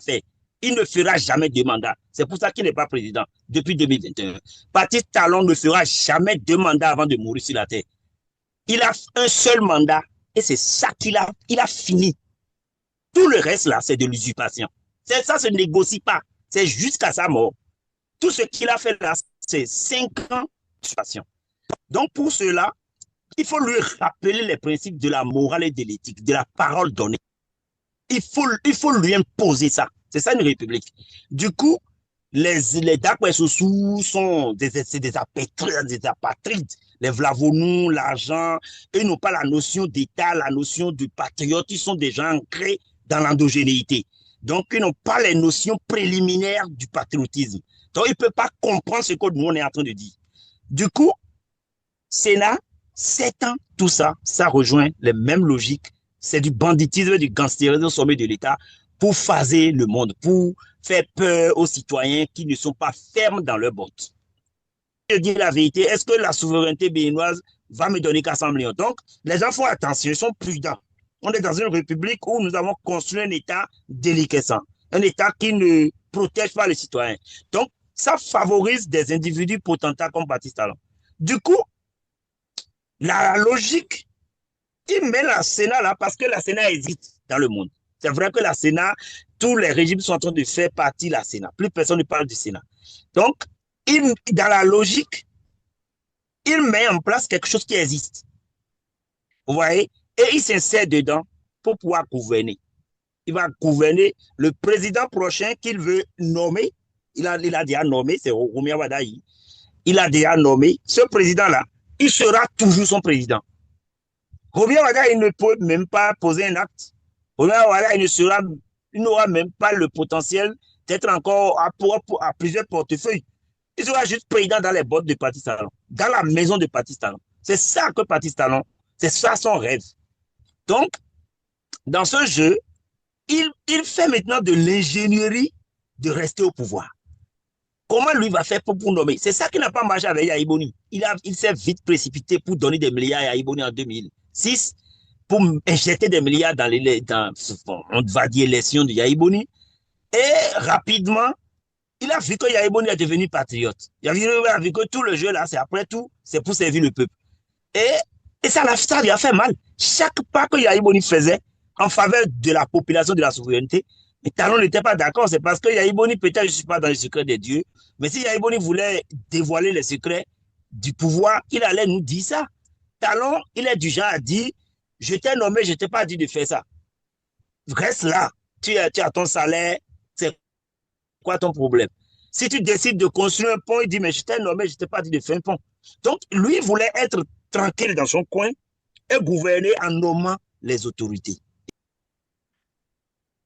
faire. Il ne fera jamais deux mandats. C'est pour ça qu'il n'est pas président depuis 2021. Patrice Talon ne fera jamais deux mandats avant de mourir sur la terre. Il a un seul mandat et c'est ça il a fini. Tout le reste là, c'est de l'usurpation. Ça se négocie pas. C'est jusqu'à sa mort. Tout ce qu'il a fait là, c'est 5 ans d'usurpation. Donc pour cela, il faut lui rappeler les principes de la morale et de l'éthique, de la parole donnée. Il faut lui imposer ça. C'est ça une république. Du coup, les Dakwesoussou sont des apatrides. Les Vlavonous, l'argent, ils n'ont pas la notion d'État, la notion de patriote. Ils sont déjà ancrés dans l'endogénéité. Donc, ils n'ont pas les notions préliminaires du patriotisme. Donc, ils ne peuvent pas comprendre ce que nous, on est en train de dire. Du coup, Sénat, 7 ans, tout ça, ça rejoint les mêmes logiques. C'est du banditisme, du gangstérisme au sommet de l'État pour phaser le monde, pour faire peur aux citoyens qui ne sont pas fermes dans leurs bottes. Je dis la vérité, est-ce que la souveraineté béninoise va me donner 400 millions? Donc, les gens font attention, ils sont prudents. On est dans une république où nous avons construit un État déliquescent, un État qui ne protège pas les citoyens. Donc, ça favorise des individus potentats comme Baptiste Talon. Du coup, la logique, il met la Sénat là parce que la Sénat existe dans le monde. C'est vrai que la Sénat, tous les régimes sont en train de faire partie de la Sénat. Plus personne ne parle du Sénat. Donc, dans la logique, il met en place quelque chose qui existe. Vous voyez? Et il s'insère dedans pour pouvoir gouverner. Il va gouverner le président prochain qu'il veut nommer. Il a déjà nommé, c'est Romia Wadaï. Il a déjà nommé. Ce président-là, il sera toujours son président. Romia Wadaï, il ne peut même pas poser un acte. Romia Wadaï, il n'aura même pas le potentiel d'être encore à plusieurs portefeuilles. Il sera juste président dans les bottes de Patrice Talon, dans la maison de Patrice Talon. C'est ça que Patrice Talon, c'est ça son rêve. Donc, dans ce jeu, il fait maintenant de l'ingénierie de rester au pouvoir. Comment lui va faire pour nommer? C'est ça qui n'a pas marché avec Yaïboni. Il s'est vite précipité pour donner des milliards à Yaïboni en 2006, pour injecter des milliards on va dire, l'élection de Yaïboni. Et rapidement, il a vu que Yaïboni est devenu patriote. Il a vu que tout le jeu là, c'est après tout, c'est pour servir le peuple. Et ça lui a fait mal. Chaque pas que Yaïboni faisait en faveur de la population, de la souveraineté, mais Talon n'était pas d'accord. C'est parce que Yaïboni, peut-être je ne suis pas dans le secret des dieux, mais si Yaïboni voulait dévoiler les secrets du pouvoir, il allait nous dire ça. Talon, il est du genre à dire, je t'ai nommé, je ne t'ai pas dit de faire ça. Reste là. Tu as ton salaire, c'est quoi ton problème? Si tu décides de construire un pont, il dit, mais je t'ai nommé, je ne t'ai pas dit de faire un pont. Donc, lui voulait être tranquille dans son coin et gouverner en nommant les autorités.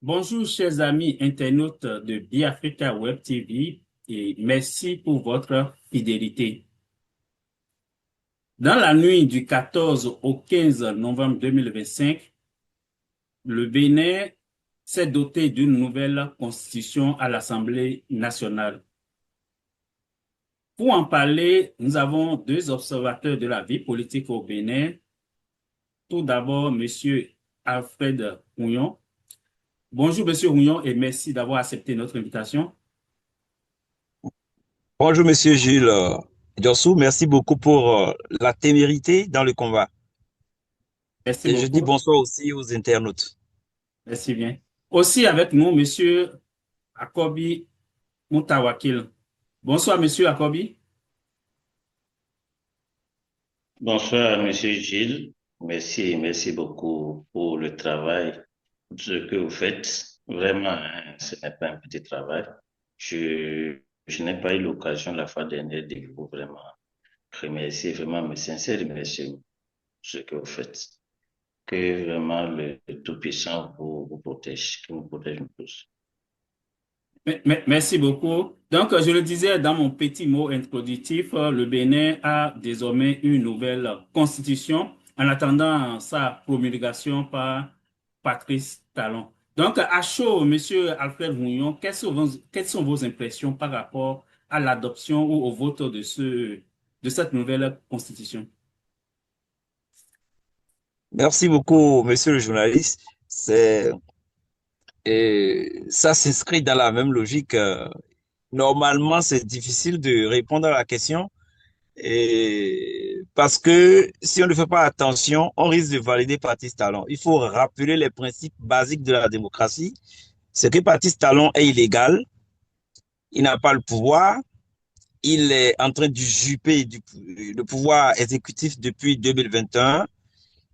Bonjour, chers amis internautes de Biafrica Web TV et merci pour votre fidélité. Dans la nuit du 14 au 15 novembre 2025, le Bénin s'est doté d'une nouvelle constitution à l'Assemblée nationale. Pour en parler, nous avons 2 observateurs de la vie politique au Bénin. Tout d'abord, Monsieur Alfred Houillon. Bonjour, Monsieur Houillon, et merci d'avoir accepté notre invitation. Bonjour, Monsieur Gilles Dossou. Merci beaucoup pour la témérité dans le combat. Merci Et je dis beaucoup. bonsoir aussi aux internautes. Merci bien. Aussi avec nous, Monsieur Akobi Moutawakil. Bonsoir, Monsieur Akobi. Bonsoir, Monsieur Gilles. Merci beaucoup pour le travail, pour ce que vous faites. Vraiment, hein, ce n'est pas un petit travail. Je n'ai pas eu l'occasion la fois dernière de vous vraiment remercier, vraiment mes sincères remerciements pour ce que vous faites. Que vraiment le Tout-Puissant vous protège, qu'il nous protège nous tous. Merci beaucoup. Donc, je le disais dans mon petit mot introductif, le Bénin a désormais une nouvelle constitution en attendant sa promulgation par Patrice Talon. Donc, à chaud, Monsieur Alfred Mouillon, quelles sont vos impressions par rapport à l'adoption ou au vote de cette nouvelle constitution? Merci beaucoup, monsieur le journaliste. C'est Et ça s'inscrit dans la même logique. Normalement, c'est difficile de répondre à la question parce que si on ne fait pas attention, on risque de valider Patrice Talon. Il faut rappeler les principes basiques de la démocratie. C'est que Patrice Talon est illégal, il n'a pas le pouvoir, il est en train d'usurper le pouvoir exécutif depuis 2021,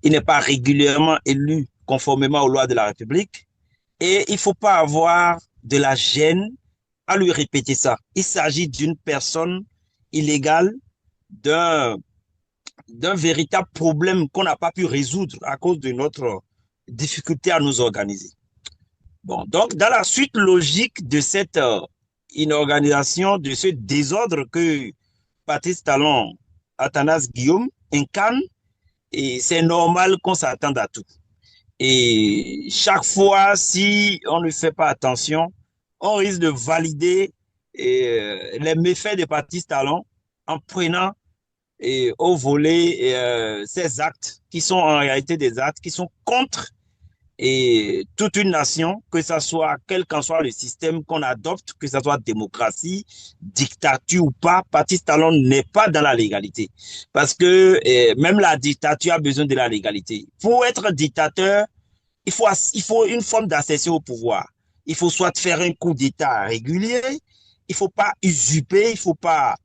il n'est pas régulièrement élu conformément aux lois de la République et il ne faut pas avoir de la gêne à lui répéter ça. Il s'agit d'une personne illégale, d'un véritable problème qu'on n'a pas pu résoudre à cause de notre difficulté à nous organiser. Bon, donc, dans la suite logique de cette inorganisation, de ce désordre que Patrice Talon, Athanas Guillaume incarne, et c'est normal qu'on s'attende à tout. Et chaque fois, si on ne fait pas attention, on risque de valider les méfaits de Patrice Talon en prenant au volet ces actes qui sont en réalité des actes qui sont contre toute une nation, que ce soit quel qu'en soit le système qu'on adopte, que ce soit démocratie, dictature ou pas, Patrice Talon n'est pas dans la légalité. Parce que même la dictature a besoin de la légalité. Pour être dictateur, il faut une forme d'accession au pouvoir. Il faut soit faire un coup d'État régulier, il ne faut pas usurper, il ne faut pas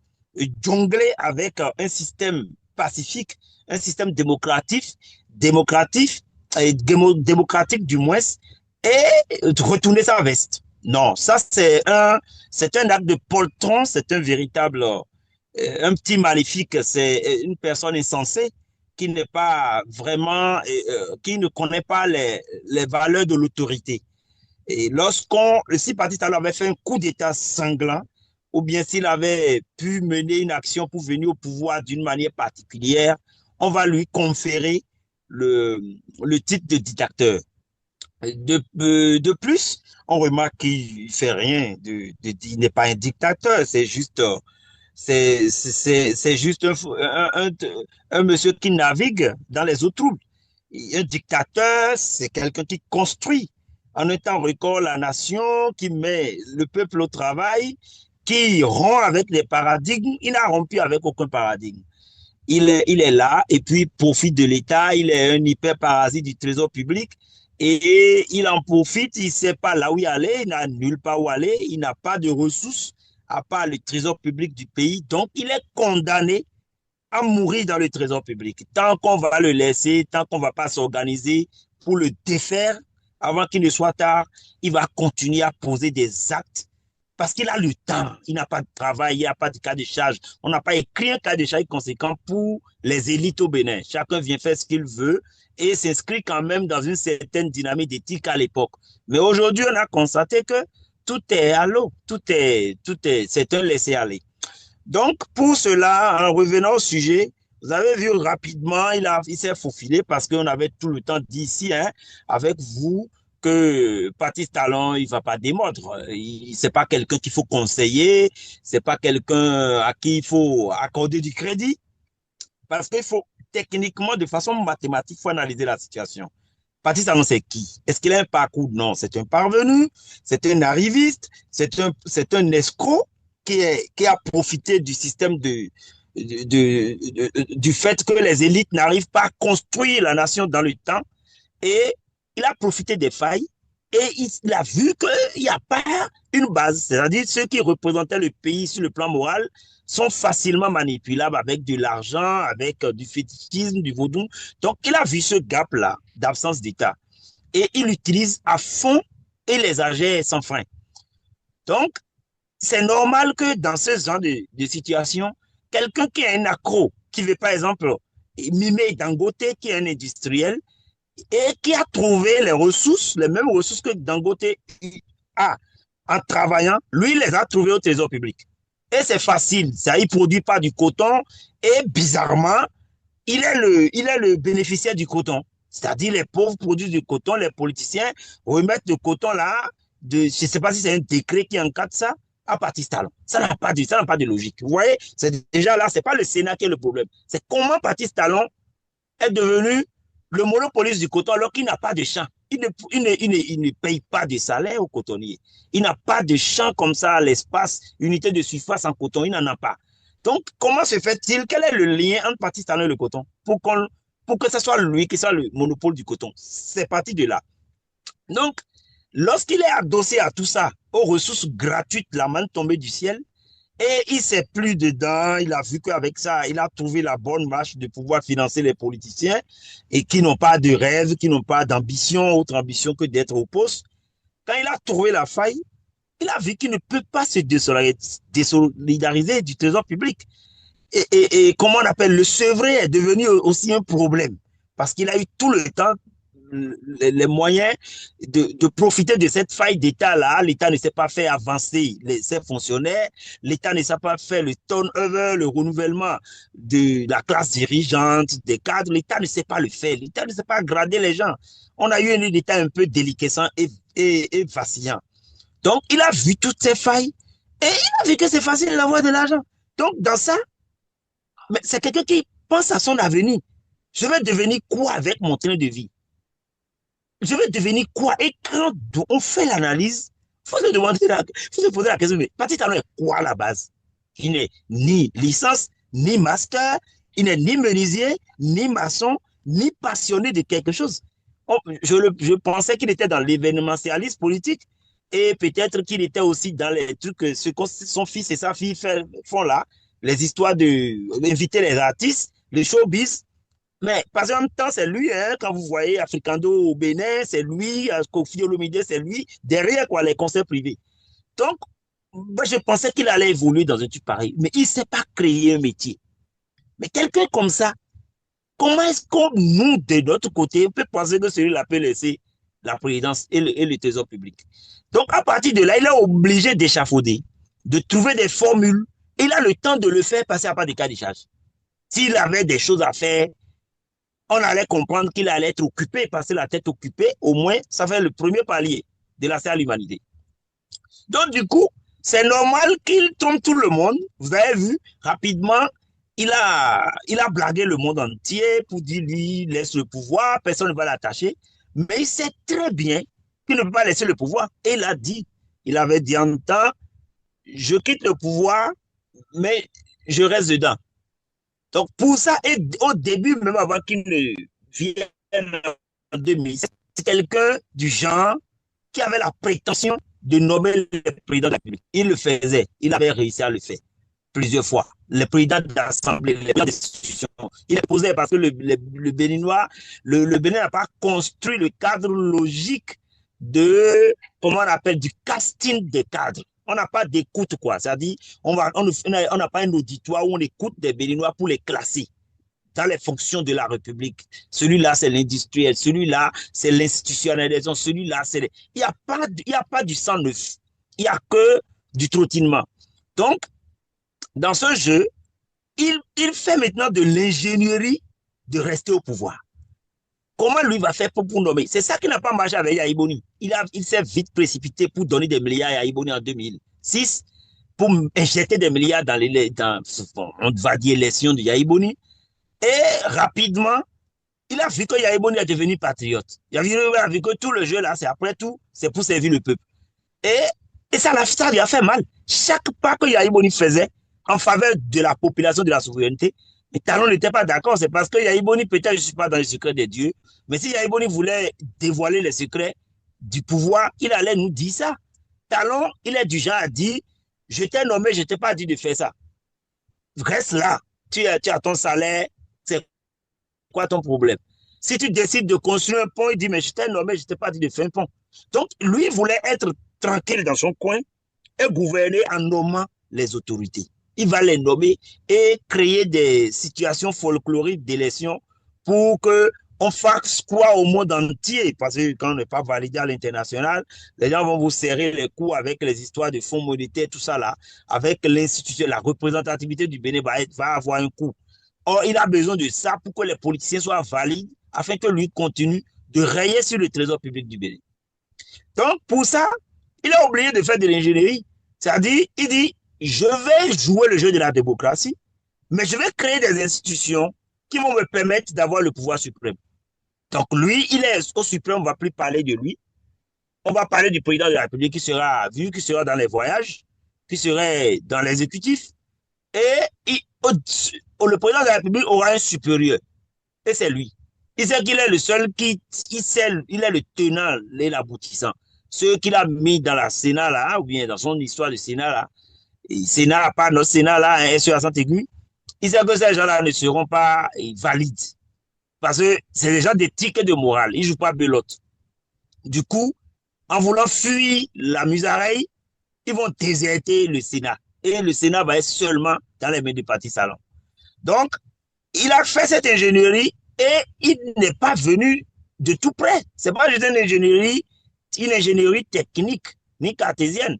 jongler avec un système pacifique, un système démocratique du moins, et retourner sa veste. Non, ça c'est un acte de poltron, c'est un véritable, un petit maléfique, c'est une personne insensée qui n'est pas vraiment, qui ne connaît pas les valeurs de l'autorité. Et si Patrice Talon avait fait un coup d'État sanglant, ou bien s'il avait pu mener une action pour venir au pouvoir d'une manière particulière, on va lui conférer le titre de dictateur. De plus, on remarque qu'il ne fait rien, il n'est pas un dictateur, c'est juste un monsieur qui navigue dans les eaux troubles. Un dictateur, c'est quelqu'un qui construit en un temps record la nation, qui met le peuple au travail, qui rompt avec les paradigmes. Il n'a rompu avec aucun paradigme. Il est là et puis profite de l'État. Il est un hyper parasite du trésor public et il en profite. Il ne sait pas là où il aller. Il n'a nulle part où aller. Il n'a pas de ressources à part le trésor public du pays. Donc, il est condamné à mourir dans le trésor public. Tant qu'on va le laisser, tant qu'on ne va pas s'organiser pour le défaire avant qu'il ne soit tard, il va continuer à poser des actes parce qu'il a le temps, il n'a pas de travail, il n'y a pas de cas de charge. On n'a pas écrit un cas de charge conséquent pour les élites au Bénin. Chacun vient faire ce qu'il veut et s'inscrit quand même dans une certaine dynamique d'éthique à l'époque. Mais aujourd'hui, on a constaté que tout est à l'eau, c'est un laisser-aller. Donc, pour cela, en revenant au sujet, vous avez vu rapidement, il s'est faufilé parce qu'on avait tout le temps dit ici, hein, avec vous, que Patrice Talon, il ne va pas démordre. Ce n'est pas quelqu'un qu'il faut conseiller, ce n'est pas quelqu'un à qui il faut accorder du crédit, parce qu'il faut techniquement, de façon mathématique, il faut analyser la situation. Patrice Talon, c'est qui? Est-ce qu'il a un parcours? Non, c'est un parvenu, c'est un arriviste, c'est un escroc qui a profité du système du fait que les élites n'arrivent pas à construire la nation dans le temps et il a profité des failles et il a vu qu'il n'y a pas une base, c'est-à-dire ceux qui représentaient le pays sur le plan moral sont facilement manipulables avec de l'argent, avec du fétichisme, du vaudou. Donc, il a vu ce gap-là d'absence d'État et il l'utilise à fond et les agère sans frein. Donc, c'est normal que dans ce genre de situation, quelqu'un qui est un accro, qui veut par exemple mimer Dangote, qui est un industriel, et qui a trouvé les ressources, les mêmes ressources que Dangote a en travaillant, lui, il les a trouvées au trésor public. Et c'est facile, ça, il ne produit pas du coton, et bizarrement, il est le bénéficiaire du coton. C'est-à-dire les pauvres produisent du coton, les politiciens remettent le coton là, je ne sais pas si c'est un décret qui encadre ça, à Patrice Talon. Ça n'a pas de logique. Vous voyez, c'est déjà là, ce n'est pas le Sénat qui est le problème. C'est comment Patrice Talon est devenu le monopoliste du coton alors qu'il n'a pas de champ. il ne paye pas de salaire aux cotonniers. Il n'a pas de champ comme ça à l'espace, unité de surface en coton, il n'en a pas. Donc, comment se fait-il? Quel est le lien entre Baptiste Talon et le coton pour que ce soit lui qui soit le monopole du coton? C'est parti de là. Donc, lorsqu'il est adossé à tout ça, aux ressources gratuites, la main tombée du ciel, et il ne s'est plus dedans, il a vu qu'avec ça, il a trouvé la bonne marche de pouvoir financer les politiciens et qui n'ont pas de rêve, qui n'ont pas d'ambition, autre ambition que d'être au poste. Quand il a trouvé la faille, il a vu qu'il ne peut pas se désolidariser du trésor public. Et comment on appelle, le sevré est devenu aussi un problème parce qu'il a eu tout le temps les moyens de profiter de cette faille d'État-là. L'État ne s'est pas fait avancer ses fonctionnaires, l'État ne s'est pas fait le turnover, le renouvellement de la classe dirigeante, des cadres, l'État ne sait pas le faire, l'État ne sait pas grader les gens. On a eu un État un peu déliquescent et vacillant. Donc, il a vu toutes ces failles et il a vu que c'est facile d'avoir de l'argent. Donc, dans ça, c'est quelqu'un qui pense à son avenir. Je vais devenir quoi avec mon train de vie? Je vais devenir quoi? Et quand on fait l'analyse, il faut se poser la question, mais Baptiste Talon est quoi à la base? Il n'est ni licence, ni master, il n'est ni menuisier, ni maçon, ni passionné de quelque chose. Je pensais qu'il était dans l'événementialisme politique et peut-être qu'il était aussi dans les trucs que son fils et sa fille font là, les histoires d'inviter les artistes, les showbiz. Mais parce qu'en même temps, c'est lui, hein, quand vous voyez Africando au Bénin, c'est lui, Koffi Olomide, c'est lui, derrière quoi, les concerts privés. Donc, moi, je pensais qu'il allait évoluer dans un truc pareil, mais il ne sait pas créer un métier. Mais quelqu'un comme ça, comment est-ce qu'on, nous, de notre côté, on peut penser que celui-là peut laisser la présidence et le trésor public? Donc, à partir de là, il est obligé d'échafauder, de trouver des formules. Il a le temps de le faire passer à part des cas de charge. S'il avait des choses à faire, on allait comprendre qu'il allait être occupé, passer la tête occupée, au moins, ça fait le premier palier de la à l'humanité. Donc, du coup, c'est normal qu'il trompe tout le monde. Vous avez vu, rapidement, il a blagué le monde entier pour dire, lui, laisse le pouvoir, personne ne va l'attacher. Mais il sait très bien qu'il ne peut pas laisser le pouvoir. Et il a dit, il avait dit en temps, je quitte le pouvoir, mais je reste dedans. Donc, pour ça, et au début, même avant qu'il ne vienne en 2007, c'est quelqu'un du genre qui avait la prétention de nommer le président de la République. Il le faisait, il avait réussi à le faire plusieurs fois. Le président de l'Assemblée, les présidents d'institutions, il est posé parce que le Béninois, le Bénin n'a pas construit le cadre logique de, comment on appelle, du casting des cadres. On n'a pas d'écoute, quoi. C'est-à-dire, on n'a pas un auditoire où on écoute des Béninois pour les classer dans les fonctions de la République. Celui-là, c'est l'industriel. Celui-là, c'est l'institutionnalisation. Celui-là, c'est... Il n'y a pas du sang neuf. Il n'y a que du trottinement. Donc, dans ce jeu, il fait maintenant de l'ingénierie de rester au pouvoir. Comment lui va faire pour nommer? C'est ça qui n'a pas marché avec Yahya Boni. Il s'est vite précipité pour donner des milliards à Yahya Boni en 2006, pour injecter des milliards on va dire, l'élection de Yahya Boni. Et rapidement, il a vu que Yahya Boni est devenu patriote. Il a vu que tout le jeu là, c'est après tout, c'est pour servir le peuple. Et ça lui a fait mal. Chaque pas que Yahya Boni faisait en faveur de la population, de la souveraineté, mais Talon n'était pas d'accord. C'est parce que Yahya Boni, peut-être je ne suis pas dans les secrets des dieux, mais si Yahya Boni voulait dévoiler les secrets du pouvoir, il allait nous dire ça. Talon, il est du genre à dire, je t'ai nommé, je ne t'ai pas dit de faire ça. Reste là, tu as ton salaire, c'est quoi ton problème? Si tu décides de construire un pont, il dit, mais je t'ai nommé, je ne t'ai pas dit de faire un pont. Donc, lui voulait être tranquille dans son coin et gouverner en nommant les autorités. Il va les nommer et créer des situations folkloriques d'élection pour qu'on fasse quoi au monde entier. Parce que quand on n'est pas validé à l'international, les gens vont vous serrer les coups avec les histoires de fonds monétaires, tout ça là. Avec l'institution, la représentativité du Bénin va avoir un coût. Or, il a besoin de ça pour que les politiciens soient valides afin que lui continue de rayer sur le trésor public du Bénin. Donc, pour ça, il est obligé de faire de l'ingénierie. C'est-à-dire, il dit, je vais jouer le jeu de la démocratie, mais je vais créer des institutions qui vont me permettre d'avoir le pouvoir suprême. Donc lui, il est au suprême, on ne va plus parler de lui. On va parler du président de la République qui sera vu, qui sera dans les voyages, qui serait dans l'exécutif. Et le président de la République aura un supérieur. Et c'est lui. Il sait qu'il est le seul il est le tenant et l'aboutissant. Ceux qu'il a mis dans la Sénat là, ou bien dans son histoire de Sénat là, Sénat, pas notre Sénat là, un SE à aigu, il sait que ces gens-là ne seront pas valides. Parce que c'est des gens d'éthique et de morale. Ils ne jouent pas belote. Du coup, en voulant fuir la musaraigne, ils vont déserter le Sénat. Et le Sénat va être seulement dans les mains du parti Salon. Donc, il a fait cette ingénierie et il n'est pas venu de tout près. Ce n'est pas juste une ingénierie technique ni cartésienne.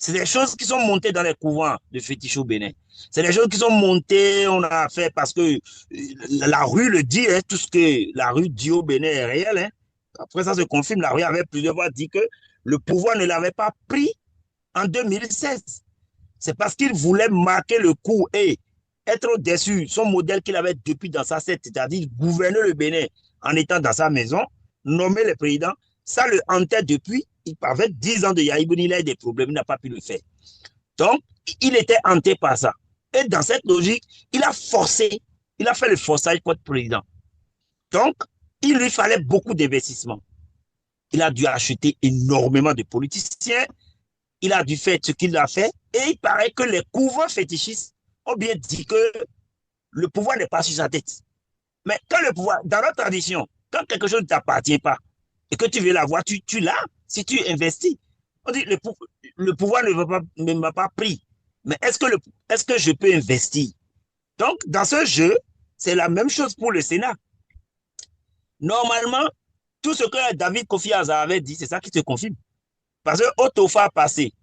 C'est des choses qui sont montées dans les couvents de fétiche au Bénin. C'est des choses qui sont montées, on a fait parce que la rue le dit, hein, tout ce que la rue dit au Bénin est réel. Hein. Après ça se confirme, la rue avait plusieurs fois dit que le pouvoir ne l'avait pas pris en 2016. C'est parce qu'il voulait marquer le coup et être au-dessus, son modèle qu'il avait depuis dans sa tête, c'est-à-dire gouverner le Bénin en étant dans sa maison, nommer le président, ça le hantait depuis. Avec 10 ans de Yahibouni, il a eu des problèmes, il n'a pas pu le faire. Donc, il était hanté par ça. Et dans cette logique, il a forcé, il a fait le forçage pour être président. Donc, il lui fallait beaucoup d'investissements. Il a dû acheter énormément de politiciens, il a dû faire ce qu'il a fait, et il paraît que les couvents fétichistes ont bien dit que le pouvoir n'est pas sur sa tête. Mais quand le pouvoir, dans notre tradition, quand quelque chose ne t'appartient pas et que tu veux l'avoir, tu l'as si tu investis. On dit le pouvoir ne m'a pas pris. Mais est-ce que je peux investir? Donc, dans ce jeu, c'est la même chose pour le Sénat. Normalement, tout ce que David Kofi Azar avait dit, c'est ça qui se confirme. Parce que au TOFA passé,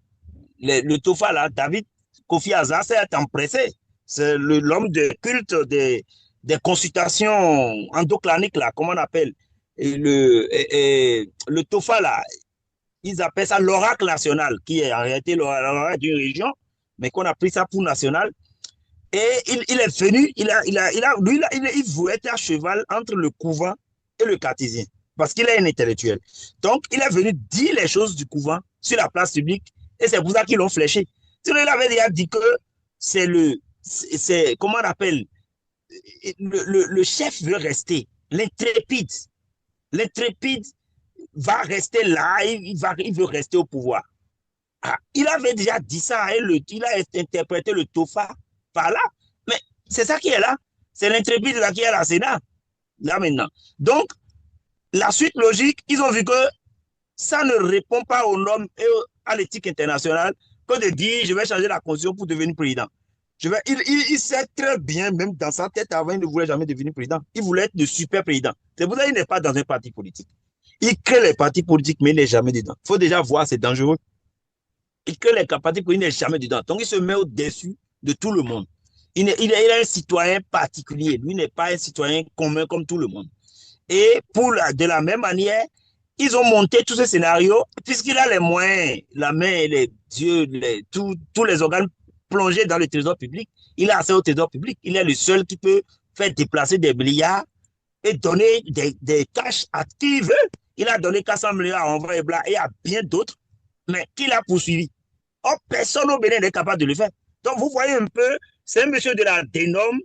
le TOFA là, David Kofi Azar s'est empressé. C'est l'homme de culte des consultations endocliniques là, comment on appelle le TOFA là, ils appellent ça l'oracle national, qui est en réalité l'oracle d'une région, mais qu'on a pris ça pour national. Et il est venu, il voulait être à cheval entre le couvent et le cartésien, parce qu'il est un intellectuel. Donc, il est venu dire les choses du couvent sur la place publique, et c'est pour ça qu'ils l'ont fléché. Sinon, il avait déjà dit que comment on appelle, le chef veut rester, l'intrépide va rester là, il veut rester au pouvoir. Ah, il avait déjà dit ça, il a interprété le TOFA par là, mais c'est ça qui est là. C'est l'intrépide là qui est à la Sénat, là maintenant. Donc, la suite logique, ils ont vu que ça ne répond pas aux normes et à l'éthique internationale que de dire je vais changer la constitution pour devenir président. Il sait très bien, même dans sa tête avant, il ne voulait jamais devenir président. Il voulait être le super président. C'est pour ça qu'il n'est pas dans un parti politique. Il crée les partis politiques, mais il n'est jamais dedans. Il faut déjà voir, c'est dangereux. Il crée les partis politiques, il n'est jamais dedans. Donc, il se met au-dessus de tout le monde. Il est un citoyen particulier. Lui n'est pas un citoyen commun comme tout le monde. Et de la même manière, ils ont monté tous ces scénarios, puisqu'il a les moyens, la main, les yeux, tous les organes plongés dans le trésor public. Il a accès au trésor public. Il est le seul qui peut faire déplacer des milliards et donner des cash à qui il veut. Il a donné 400 milliards à Envoyé Blanc et à bien d'autres, mais qui l'a poursuivi. Or, personne au Bénin n'est capable de le faire. Donc, vous voyez un peu, c'est un monsieur de la dénorme,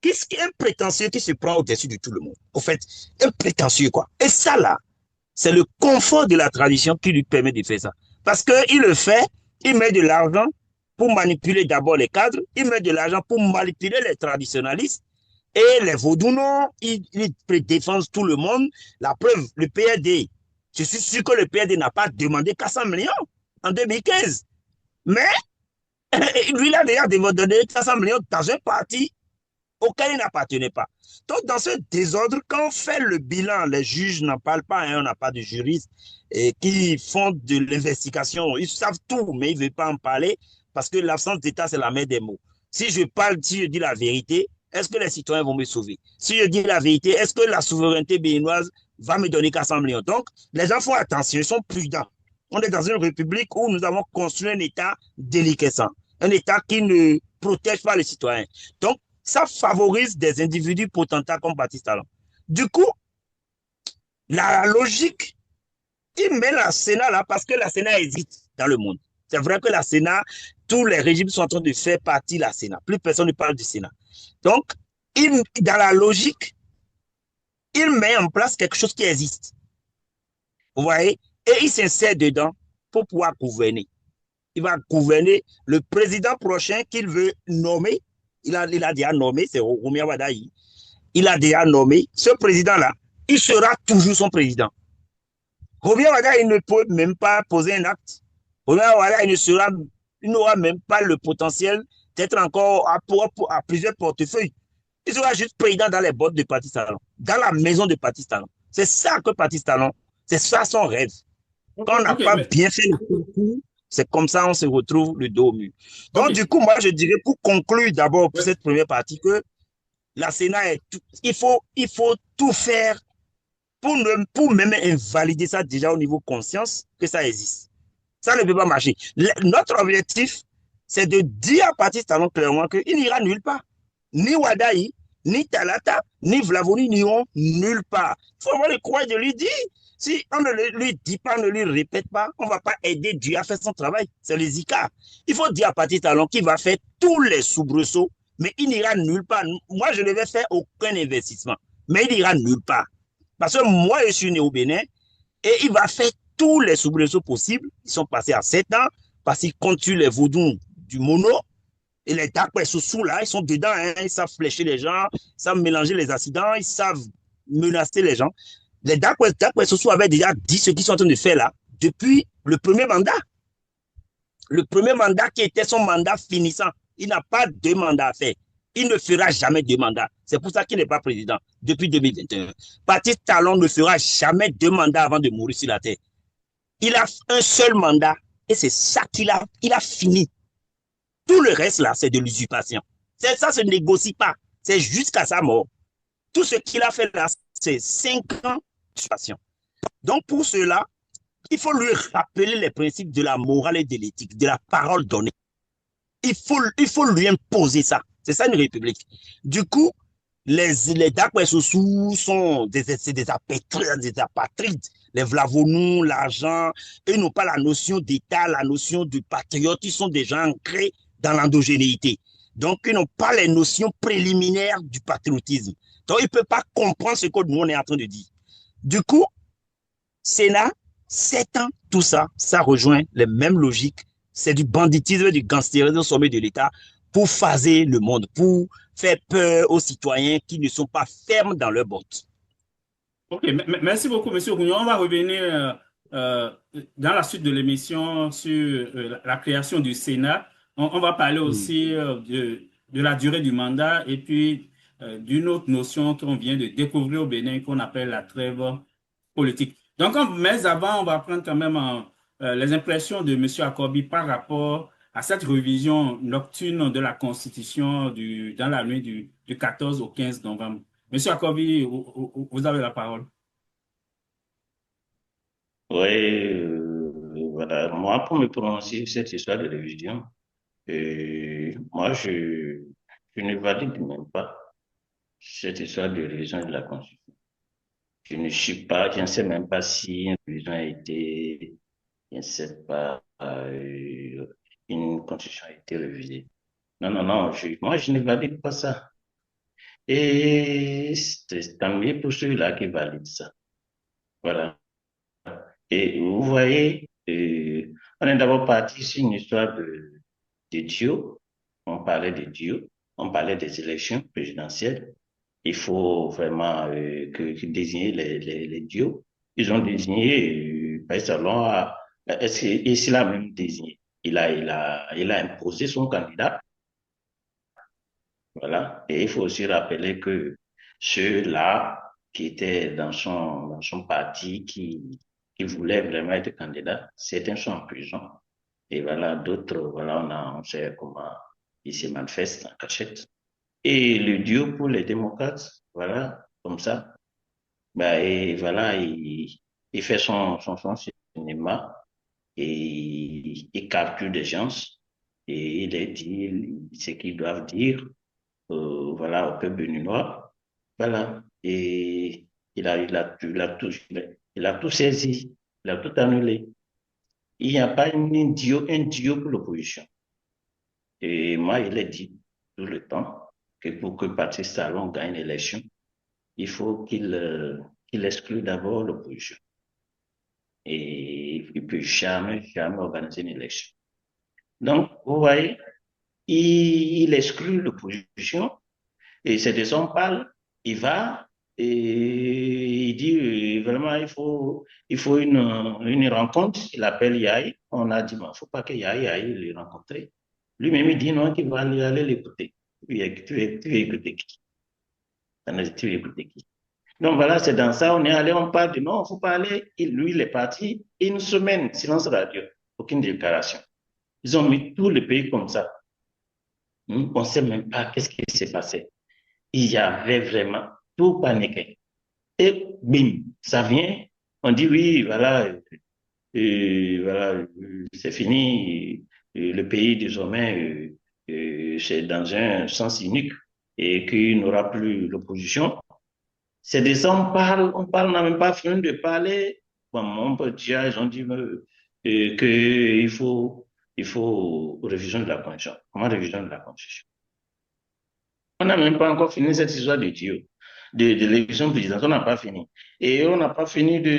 qui est un prétentieux qui se prend au-dessus de tout le monde. Au fait, un prétentieux, quoi. Et ça, là, c'est le confort de la tradition qui lui permet de faire ça. Parce qu'il le fait, il met de l'argent pour manipuler d'abord les cadres, il met de l'argent pour manipuler les traditionnalistes, et les vaudounos, ils défendent tout le monde. La preuve, le PRD, je suis sûr que le PRD n'a pas demandé 400 millions en 2015. Mais lui, il a déjà donné 400 millions dans un parti auquel il n'appartenait pas. Donc, dans ce désordre, quand on fait le bilan, les juges n'en parlent pas, hein, on n'a pas de juristes qui font de l'investigation. Ils savent tout, mais ils ne veulent pas en parler parce que l'absence d'État, c'est la mère des mots. Si je dis la vérité, est-ce que les citoyens vont me sauver? Si je dis la vérité, est-ce que la souveraineté béninoise va me donner 400 millions? Donc, les gens font attention, ils sont prudents. On est dans une république où nous avons construit un État déliquescent, un État qui ne protège pas les citoyens. Donc, ça favorise des individus potentats comme Baptiste Talon. Du coup, La logique, il met la Sénat là parce que la Sénat existe dans le monde. C'est vrai que la Sénat, tous les régimes sont en train de faire partie de la Sénat. Plus personne ne parle du Sénat. Donc, dans la logique, il met en place quelque chose qui existe. Vous voyez? Et il s'insère dedans pour pouvoir gouverner. Il va gouverner le président prochain qu'il veut nommer. Il a déjà nommé, c'est Roumia Wadaï. Il a déjà nommé. Ce président-là, il sera toujours son président. Roumia Wadaï, il ne peut même pas poser un acte. Roumia Wadaï, il n'aura même pas le potentiel d'être encore à plusieurs portefeuilles. Il sera juste président dans les bottes de Patrice Talon, dans la maison de Patrice Talon. C'est ça que Patrice Talon, c'est ça son rêve. Ok, Quand on n'a ok, pas mais, bien fait le concours, c'est comme ça on se retrouve le dos au mur. ok, Donc, du coup, moi, je dirais pour conclure d'abord pour ouais, cette première partie que la Sénat il faut tout faire pour même invalider ça déjà au niveau conscience que ça existe. Ça ne peut pas marcher. Notre objectif, c'est de dire à Patrice Talon clairement qu'il n'ira nulle part. Ni Wadaï, ni Talata, ni Vlavoni n'iront nulle part. Il faut avoir le courage de lui dire. Si on ne lui dit pas, on ne lui répète pas, on ne va pas aider Dieu à faire son travail. C'est les ICA. Il faut dire à Patrice Talon qu'il va faire tous les soubresauts, mais il n'ira nulle part. Moi, je ne vais faire aucun investissement, mais il n'ira nulle part. Parce que moi, je suis né au Bénin et il va faire tous les soubresauts possibles. Ils sont passés à 7 ans parce qu'ils comptent sur les vaudous du mono. Et les Dakwa sous là, ils sont dedans, hein, ils savent flécher les gens, ils savent mélanger les accidents, ils savent menacer les gens. Les Dakwa sous avaient déjà dit ce qu'ils sont en train de faire là depuis le premier mandat. Le premier mandat qui était son mandat finissant. Il n'a pas deux mandats à faire. Il ne fera jamais deux mandats. C'est pour ça qu'il n'est pas président depuis 2021. Patrice Talon ne fera jamais deux mandats avant de mourir sur la terre. Il a un seul mandat et c'est ça il a fini. Tout le reste là, c'est de l'usurpation. Ça se négocie pas. C'est jusqu'à sa mort. Tout ce qu'il a fait là, c'est 5 ans d'usurpation. Donc pour cela, il faut lui rappeler les principes de la morale et de l'éthique, de la parole donnée. Il faut lui imposer ça. C'est ça une république. Du coup, les Dakwesoussou sont des apatrides. Les Vlavonous, l'argent, ils n'ont pas la notion d'État, la notion de patriote. Ils sont des gens ancrés dans l'endogénéité. Donc, ils n'ont pas les notions préliminaires du patriotisme. Donc, ils ne peuvent pas comprendre ce que nous, on est en train de dire. Du coup, Sénat, 7 ans, tout ça, ça rejoint les mêmes logiques. C'est du banditisme, du gangstérisme au sommet de l'État pour phaser le monde, pour faire peur aux citoyens qui ne sont pas fermes dans leurs bottes. ok, merci beaucoup, Monsieur Rougnon. On va revenir euh, dans la suite de l'émission sur la création du Sénat. On va parler aussi de la durée du mandat et puis d'une autre notion qu'on vient de découvrir au Bénin qu'on appelle la trêve politique. Donc, mais avant, on va prendre quand même les impressions de Monsieur Akobi par rapport à cette révision nocturne de la Constitution dans la nuit du 14 au 15 novembre. Monsieur Akobi, vous avez la parole. Oui, voilà. Moi, pour me prononcer sur cette histoire de révision, moi, je ne valide même pas cette histoire de révision de la Constitution. Je ne suis pas, je ne sais même pas si une révision a été, je ne sais pas, une Constitution a été révisée. Non, non, non, moi, je ne valide pas ça. Et c'est tant mieux pour ceux-là qui valident ça. Voilà. Et vous voyez, on est d'abord parti sur une histoire de duo. On parlait de duo. On parlait des élections présidentielles. Il faut vraiment que désigner les duos. Ils ont désigné, par exemple, est-ce qu'il a même désigné? Il a imposé son candidat. Voilà. Et il faut aussi rappeler que ceux-là qui étaient dans son parti, qui voulaient vraiment être candidats, certains sont en prison. Et voilà, d'autres, voilà, on sait comment ils se manifestent en cachette. Et le Dieu pour les démocrates, voilà, comme ça, bah, et voilà, il fait son cinéma et il capture des gens et il les dit ce qu'ils doivent dire voilà, au peuple béninois. Voilà. Et il a tout saisi, il a tout annulé. Il n'y a pas un idiot pour l'opposition. Et moi, il est dit tout le temps que pour que Patrice Talon gagne l'élection, il faut qu'il exclue d'abord l'opposition. Et il ne peut jamais organiser une élection. Donc, vous voyez, il exclut l'opposition et c'est de son parle, il va et il dit vraiment il faut une rencontre. Il appelle Yahi. On a dit, il ne faut pas que Yahi aille le rencontrer. Lui-même, il dit non, qu'il va aller l'écouter. Tu veux écouter qui? Tu veux écouter qui? Donc voilà, c'est dans ça, on est allé, on parle de non, il ne faut pas aller. Lui, il est parti. Une semaine, silence radio, aucune déclaration. Ils ont mis tout le pays comme ça. On ne sait même pas qu'est-ce qui s'est passé. Il y avait vraiment tout paniqué. Et bim, ça vient. On dit oui, voilà, voilà, c'est fini. Le pays désormais, c'est dans un sens unique et qu'il n'aura plus l'opposition. C'est des gens, on parle, on n'a même pas fini de parler. Bon, mon petit, ils ont dit qu'il faut révision de la Constitution. Comment révision de la Constitution? On n'a même pas encore fini cette histoire de Dieu, de l'élection présidentielle, on n'a pas fini. Et on n'a pas fini de...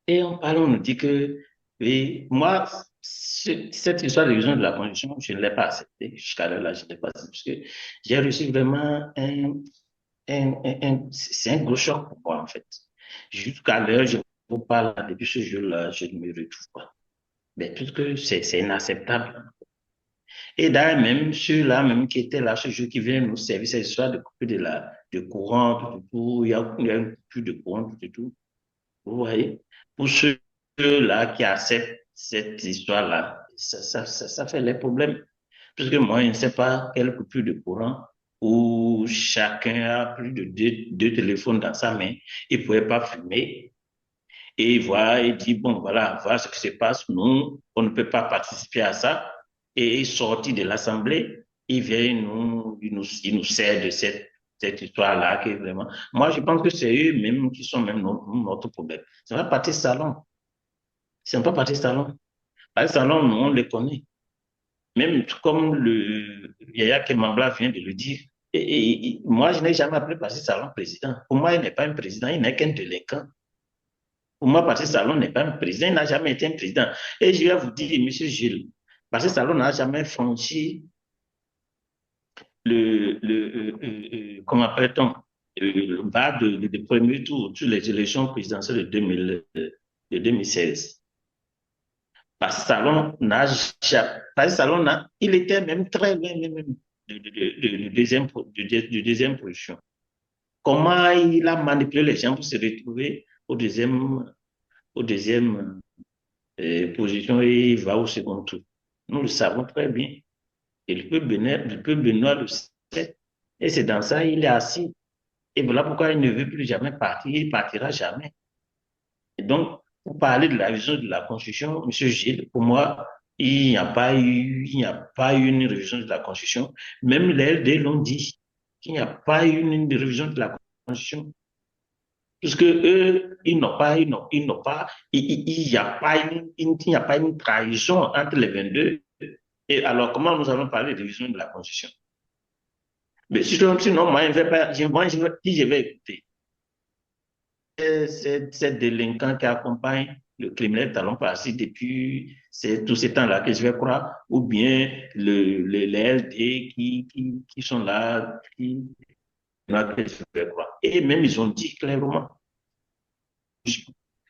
Et on parle, on nous dit que, oui, moi, cette histoire de l'élection de la Constitution, je ne l'ai pas acceptée. Jusqu'à là, je ne l'ai pas acceptée. Parce que j'ai reçu vraiment c'est un gros choc pour moi, en fait. Jusqu'à l'heure, je vous parle, depuis ce jour-là, je ne me retrouve pas. Mais tout que c'est inacceptable. Et d'ailleurs, même ceux-là, même qui étaient là, ce jour qui viennent nous servir cette histoire de couper de courant, tout, tout, il y a une coupure de courant, tout, tout. Vous voyez? Pour ceux-là qui acceptent cette histoire-là, ça fait les problèmes. Parce que moi, je ne sais pas quelle coupure de courant où chacun a plus de deux téléphones dans sa main, il ne pouvait pas fumer. Et il voit, il dit, bon, voilà, voilà ce qui se passe. Nous, on ne peut pas participer à ça. Et sorti de l'Assemblée, il vient, il nous sert de cette histoire-là qui est vraiment... Moi, je pense que c'est eux-mêmes qui sont même notre problème. C'est pas parti salon. C'est pas parti salon. Parti salon, nous, on les connaît. Même comme le Yaya Kemambla vient de le dire. Et moi, je n'ai jamais appelé Parti Salon président. Pour moi, il n'est pas un président, il n'est qu'un délinquant. Pour moi, Patrice Talon n'est pas un président, il n'a jamais été un président. Et je vais vous dire, M. Gilles, Patrice Talon n'a jamais franchi comment appelle-t-on, le bas de premier tour sur les élections présidentielles de 2016. Patrice Talon il était même très loin de deuxième position. Comment il a manipulé les gens pour se retrouver au deuxième position et il va au second tour. Nous le savons très bien. Et le peuple Benoît le sait. Et c'est dans ça il est assis. Et voilà pourquoi il ne veut plus jamais partir. Il ne partira jamais. Et donc, pour parler de la révision de la Constitution, M. Gilles, pour moi, il n'y a pas eu une révision de la Constitution. Même les LD l'ont dit qu'il n'y a pas eu une révision de la Constitution. Puisque eux, il n'y a pas une trahison entre les 22. Et alors, comment nous allons parler de révision de la Constitution? Mais sinon, moi, je vais écouter ces délinquants qui accompagnent le criminel Talon Passi depuis tous ces temps-là que je vais croire, ou bien les LD qui sont là, que je vais croire. Et même, ils ont dit clairement.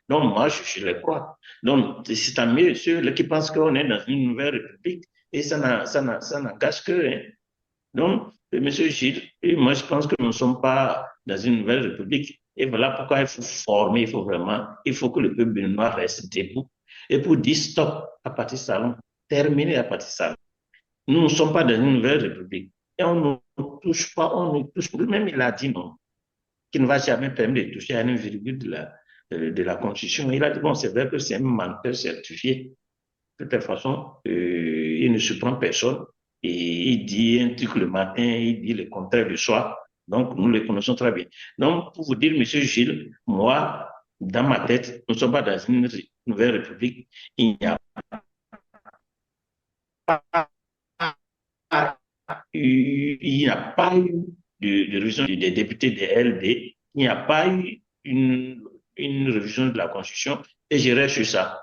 Donc, moi, je les crois. Donc, c'est à mieux ceux qui pensent qu'on est dans une nouvelle république et ça n'engage que rien. Donc, M. Gilles, et moi, je pense que nous ne sommes pas dans une nouvelle république. Et voilà pourquoi il faut former, il faut que le peuple béninois reste debout. Et pour dire stop à Patrice Talon, terminer à Patrice Talon. Nous ne sommes pas dans une nouvelle république. Et on ne touche pas, même il a dit non, qu'il ne va jamais permettre de toucher à une virgule de la Constitution. Il a dit, bon, c'est vrai que c'est un menteur certifié. De toute façon, il ne surprend personne. Et il dit un truc le matin, il dit le contraire le soir. Donc, nous les connaissons très bien. Donc, pour vous dire, Monsieur Gilles, moi, dans ma tête, nous ne sommes pas dans une nouvelle république. Il n'y a pas il n'y a pas eu de révision des députés des LD, il n'y a pas eu une révision de la Constitution et je reste sur ça.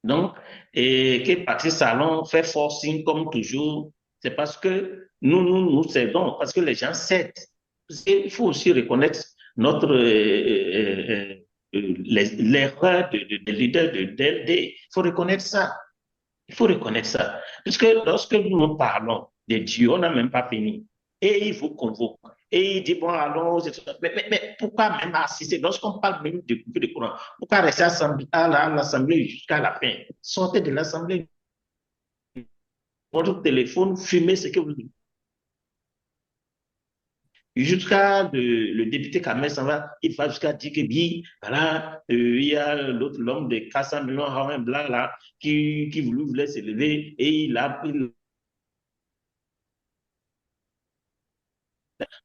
Donc, et que Patrice Talon fait forcing comme toujours, c'est parce que nous cédons, parce que les gens cèdent. Il faut aussi reconnaître notre l'erreur des leaders de DLD. Il faut reconnaître ça. Il faut reconnaître ça. Puisque lorsque nous parlons de Dieu, on n'a même pas fini. Et il vous convoque. Et il dit, bon, allons, mais pourquoi même assister? Lorsqu'on parle même de couper le courant, pourquoi rester à l'Assemblée jusqu'à la fin? Sortez de l'Assemblée, votre téléphone, fumez ce que vous voulez. Jusqu'à le député Kamel s'en va, il va jusqu'à dire que bien, voilà, il y a l'autre, l'homme de 400 millions, un blanc là, qui voulait s'élever et il a pris.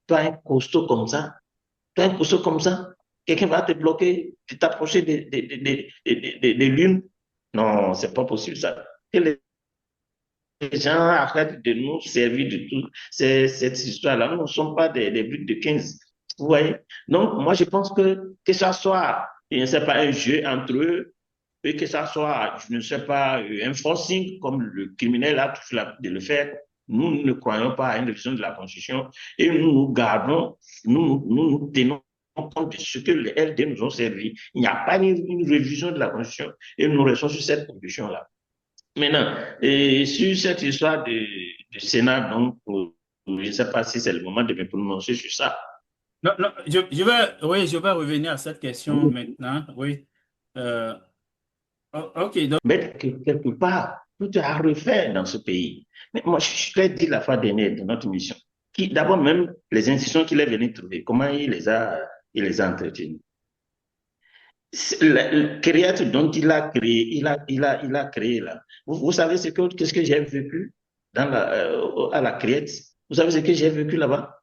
Toi, un costaud comme ça, toi, un costaud comme ça, quelqu'un va te bloquer, tu t'approcher des lunes. Non, c'est pas possible ça. Que les gens arrêtent de nous servir de tout cette histoire-là. Nous ne sommes pas des bruts de 15. Vous voyez? Donc, moi, je pense que ça soit, je ne sais pas, un jeu entre eux, et que ça soit, je ne sais pas, un forcing comme le criminel a tout de le faire. Nous ne croyons pas à une révision de la Constitution et nous gardons, nous tenons compte de ce que les LD nous ont servi. Il n'y a pas une révision de la Constitution et nous restons sur cette position-là. Maintenant, et sur cette histoire du Sénat, donc, je ne sais pas si c'est le moment de me prononcer sur ça. Non, non, oui, je vais revenir à cette question maintenant. Oui. Euh, ok, donc, Mais quelque part, tout est à refaire dans ce pays. Mais moi, je l'ai dit la fois dernière de notre mission, qui d'abord même les institutions qu'il est venu trouver, comment il les a entretenues. Le créateur dont il a créé, il a créé là. Vous savez qu'est-ce que j'ai vécu à la créate? Vous savez ce que j'ai vécu là-bas?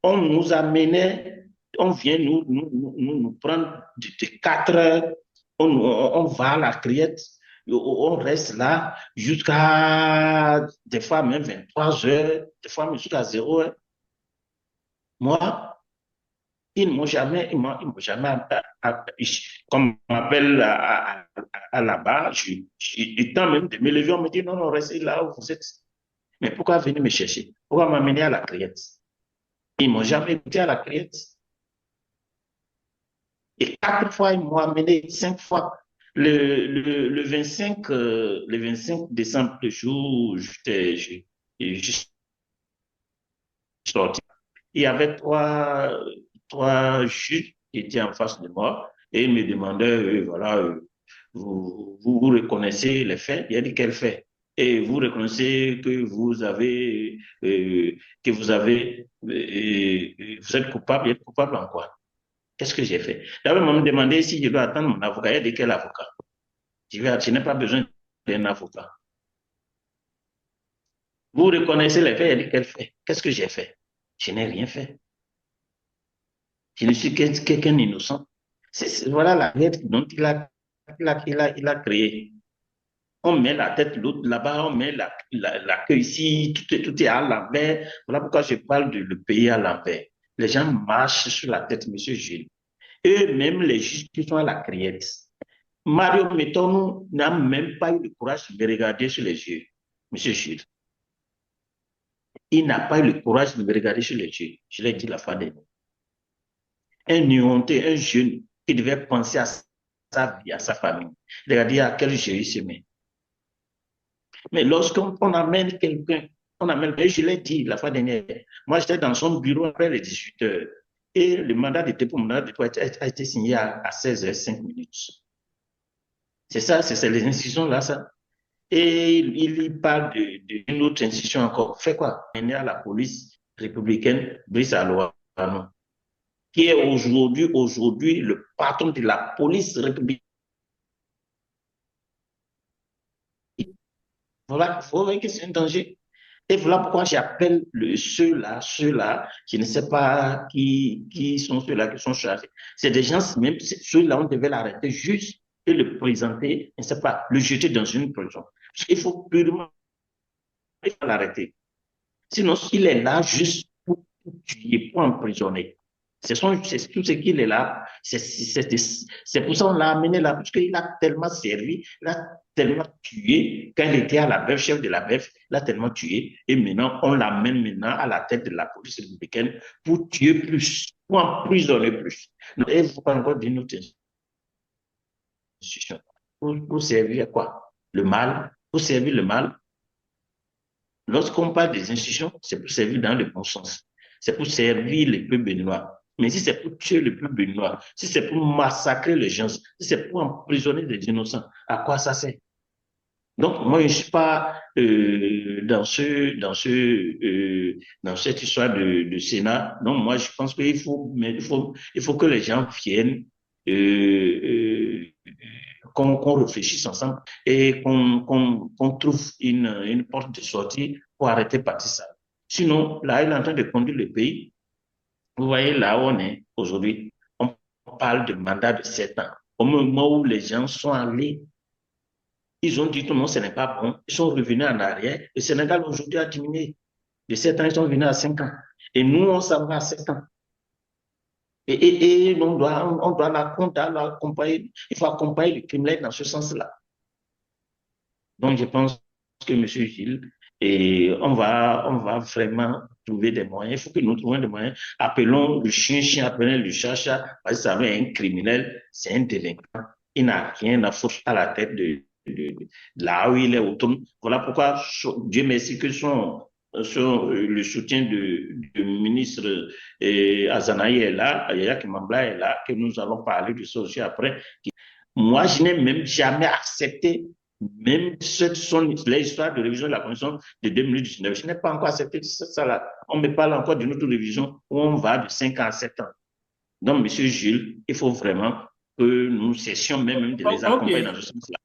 On nous amenait, on vient nous prendre de 4 heures, on va à la criette, on reste là jusqu'à des fois même 23 heures, des fois même jusqu'à 0 heure. Moi, ils ne m'ont jamais, comme on m'appelle à la barre, je tente même de me lever, on me dit non, non, restez là où vous êtes. Mais pourquoi venir me chercher? Pourquoi m'amener à la criette? Ils ne m'ont jamais écouté à la criette. Et 4 fois, ils m'ont amené 5 fois. Le 25 décembre, le jour où je sorti, il y avait trois juges qui étaient en face de moi et ils me demandaient, voilà, vous reconnaissez les faits? Il a dit quels faits? Et vous reconnaissez que vous êtes coupable, vous êtes coupable en quoi? Qu'est-ce que j'ai fait? D'abord, on m'a demandé si je dois attendre mon avocat. Il a dit quel avocat? Je n'ai pas besoin d'un avocat. Vous reconnaissez les faits? Il a dit quel fait? Qu'est-ce que j'ai fait? Je n'ai rien fait. Je ne suis qu'un innocent. Voilà la lettre dont il a créé. On met la tête l'autre là-bas, on met la queue ici, tout est à l'envers. Voilà pourquoi je parle de le pays à l'envers. Les gens marchent sur la tête, monsieur Gilles. Eux-mêmes, les juges qui sont à la criette. Mario Metonou n'a même pas eu le courage de me regarder sur les yeux, monsieur Gilles. Il n'a pas eu le courage de me regarder sur les yeux. Je l'ai dit la fois dernière. Un honté, un jeune qui devait penser à sa vie, à sa famille. Regardez à quel jeu il se met. Mais lorsqu'on amène quelqu'un, je l'ai dit la fois dernière, moi j'étais dans son bureau après les 18 heures et le mandat de dépôt a été signé à 16h05. C'est ça, c'est les institutions là, ça. Et il parle d'une autre institution encore. Fait quoi? Il est à la police républicaine, Brice Aloano, qui est aujourd'hui le patron de la police républicaine. Voilà, il faut voir que c'est un danger. Et voilà pourquoi j'appelle ceux-là, je ne sais pas qui sont ceux-là qui sont chargés. C'est des gens, même ceux-là, on devait l'arrêter juste et le présenter, je ne sais pas, le jeter dans une prison. Il faut purement l'arrêter. Sinon, il est là juste pour tuer, pour emprisonner. C'est tout ce qu'il est là. C'est pour ça qu'on l'a amené là, parce qu'il a tellement servi, il a tellement tué. Quand il était à la BEF, chef de la BEF, il a tellement tué. Et maintenant, on l'amène maintenant à la tête de la police républicaine pour tuer plus, pour emprisonner plus. Et il ne faut pas encore dire notre institution. Pour servir quoi? Le mal. Pour servir le mal. Lorsqu'on parle des institutions, c'est pour servir dans le bon sens. C'est pour servir les peuples béninois. Mais si c'est pour tuer le peuple béninois, si c'est pour massacrer les gens, si c'est pour emprisonner des innocents, à quoi ça sert? Donc, moi, je ne suis pas dans cette histoire de Sénat. Donc, moi, je pense il faut que les gens viennent, qu'on réfléchisse ensemble et qu'on trouve une porte de sortie pour arrêter Patrice Talon. Sinon, là, il est en train de conduire le pays. Vous voyez là où on est aujourd'hui, on parle de mandat de 7 ans. Au moment où les gens sont allés, ils ont dit que non, ce n'est pas bon. Ils sont revenus en arrière. Le Sénégal aujourd'hui a diminué. De 7 ans, ils sont venus à 5 ans. Et nous, on s'en va à 7 ans. Et on doit l'accompagner. Il faut accompagner le criminel dans ce sens-là. Donc, je pense que M. Gilles, et on va vraiment trouver des moyens. Il faut que nous trouvions des moyens. Appelons le chien, appelons le chat, parce que ça veut un criminel, c'est un délinquant. Il n'a rien à foutre à la tête de là où il est autonome. Voilà pourquoi Dieu merci que le soutien du ministre Azanaï est là, Yaya Kimambla est là, que nous allons parler de ça aussi après. Moi, je n'ai même jamais accepté même l'histoire de révision de la Constitution de 2019. Je n'ai pas encore accepté ça là. On me parle encore d'une autre révision où on va de 5 ans à 7 ans. Donc, M. Jules, il faut vraiment que nous cessions même de les accompagner dans ce sens-là.